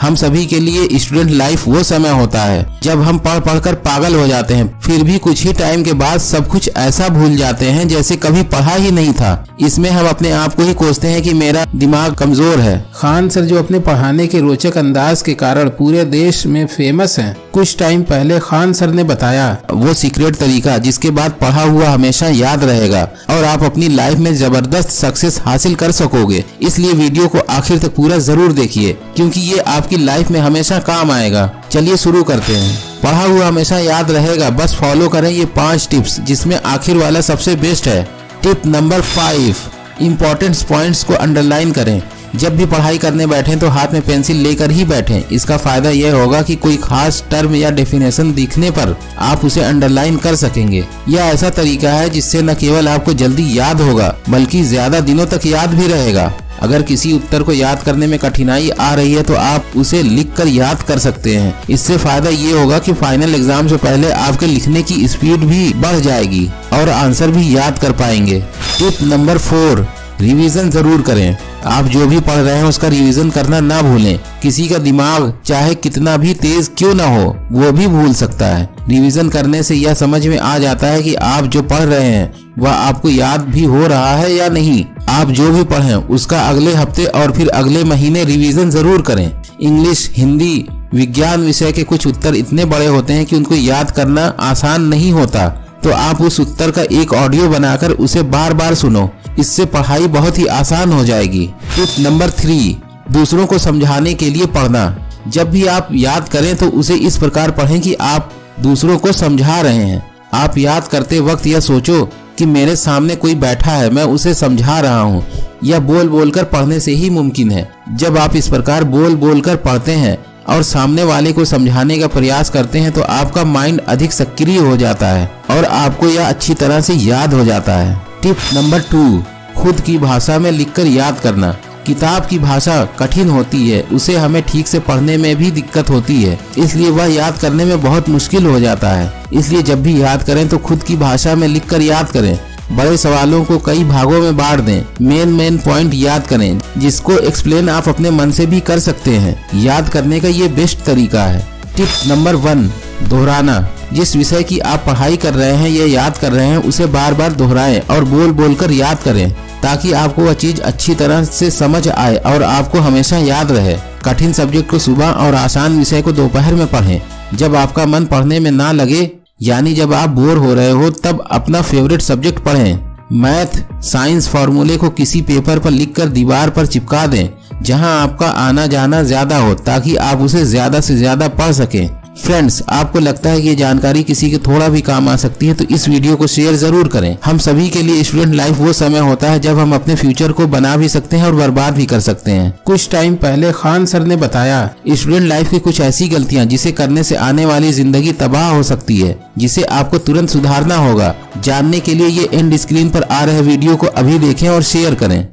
हम सभी के लिए स्टूडेंट लाइफ वो समय होता है जब हम पढ़ पढ़ कर पागल हो जाते हैं, फिर भी कुछ ही टाइम के बाद सब कुछ ऐसा भूल जाते हैं जैसे कभी पढ़ा ही नहीं था। इसमें हम अपने आप को ही कोसते हैं कि मेरा दिमाग कमजोर है। खान सर जो अपने पढ़ाने के रोचक अंदाज के कारण पूरे देश में फेमस हैं। कुछ टाइम पहले खान सर ने बताया वो सीक्रेट तरीका जिसके बाद पढ़ा हुआ हमेशा याद रहेगा और आप अपनी लाइफ में जबरदस्त सक्सेस हासिल कर सकोगे। इसलिए वीडियो को आखिर तक पूरा जरूर देखिए क्योंकि ये आपकी लाइफ में हमेशा काम आएगा। चलिए शुरू करते हैं। पढ़ा हुआ हमेशा याद रहेगा, बस फॉलो करें ये 5 टिप्स जिसमें आखिर वाला सबसे बेस्ट है। टिप नंबर 5, इम्पोर्टेंट पॉइंट्स को अंडरलाइन करें। जब भी पढ़ाई करने बैठें तो हाथ में पेंसिल लेकर ही बैठें। इसका फायदा यह होगा कि कोई खास टर्म या डेफिनेशन दिखने पर आप उसे अंडरलाइन कर सकेंगे। यह ऐसा तरीका है जिससे न केवल आपको जल्दी याद होगा बल्कि ज्यादा दिनों तक याद भी रहेगा। अगर किसी उत्तर को याद करने में कठिनाई आ रही है तो आप उसे लिखकर याद कर सकते हैं। इससे फायदा ये होगा कि फाइनल एग्जाम से पहले आपके लिखने की स्पीड भी बढ़ जाएगी और आंसर भी याद कर पाएंगे। टिप नंबर 4, रिवीजन जरूर करें। आप जो भी पढ़ रहे हैं उसका रिवीजन करना ना भूलें। किसी का दिमाग चाहे कितना भी तेज क्यों ना हो वो भी भूल सकता है। रिवीजन करने से यह समझ में आ जाता है कि आप जो पढ़ रहे हैं वह आपको याद भी हो रहा है या नहीं। आप जो भी पढ़ें उसका अगले हफ्ते और फिर अगले महीने रिवीजन जरूर करें। इंग्लिश, हिंदी, विज्ञान विषय के कुछ उत्तर इतने बड़े होते हैं कि उनको याद करना आसान नहीं होता, तो आप उस उत्तर का एक ऑडियो बनाकर उसे बार बार सुनो। इससे पढ़ाई बहुत ही आसान हो जाएगी। टिप नंबर 3, दूसरों को समझाने के लिए पढ़ना। जब भी आप याद करें तो उसे इस प्रकार पढ़ें कि आप दूसरों को समझा रहे हैं। आप याद करते वक्त यह सोचो कि मेरे सामने कोई बैठा है, मैं उसे समझा रहा हूँ। यह बोल बोल कर पढ़ने से ही मुमकिन है। जब आप इस प्रकार बोल बोल कर पढ़ते हैं और सामने वाले को समझाने का प्रयास करते हैं तो आपका माइंड अधिक सक्रिय हो जाता है और आपको यह अच्छी तरह से याद हो जाता है। टिप नंबर 2, खुद की भाषा में लिखकर याद करना। किताब की भाषा कठिन होती है, उसे हमें ठीक से पढ़ने में भी दिक्कत होती है, इसलिए वह याद करने में बहुत मुश्किल हो जाता है। इसलिए जब भी याद करें तो खुद की भाषा में लिखकर याद करें। बड़े सवालों को कई भागों में बांट दें। मेन पॉइंट याद करें जिसको एक्सप्लेन आप अपने मन से भी कर सकते हैं। याद करने का ये बेस्ट तरीका है। टिप नंबर 1, दोहराना। जिस विषय की आप पढ़ाई कर रहे हैं या याद कर रहे हैं उसे बार बार दोहराएं और बोल बोल कर याद करें ताकि आपको वह चीज अच्छी तरह से समझ आए और आपको हमेशा याद रहे। कठिन सब्जेक्ट को सुबह और आसान विषय को दोपहर में पढ़ें। जब आपका मन पढ़ने में ना लगे यानी जब आप बोर हो रहे हो तब अपना फेवरेट सब्जेक्ट पढ़ें। मैथ, साइंस फॉर्मूले को किसी पेपर पर लिखकर दीवार पर चिपका दें जहां आपका आना जाना ज्यादा हो ताकि आप उसे ज्यादा से ज्यादा पढ़ सकें। फ्रेंड्स, आपको लगता है कि ये जानकारी किसी के थोड़ा भी काम आ सकती है तो इस वीडियो को शेयर जरूर करें। हम सभी के लिए स्टूडेंट लाइफ वो समय होता है जब हम अपने फ्यूचर को बना भी सकते हैं और बर्बाद भी कर सकते हैं। कुछ टाइम पहले खान सर ने बताया स्टूडेंट लाइफ की कुछ ऐसी गलतियां जिसे करने से आने वाली जिंदगी तबाह हो सकती है, जिसे आपको तुरंत सुधारना होगा। जानने के लिए ये एंड स्क्रीन पर आ रहे वीडियो को अभी देखें और शेयर करें।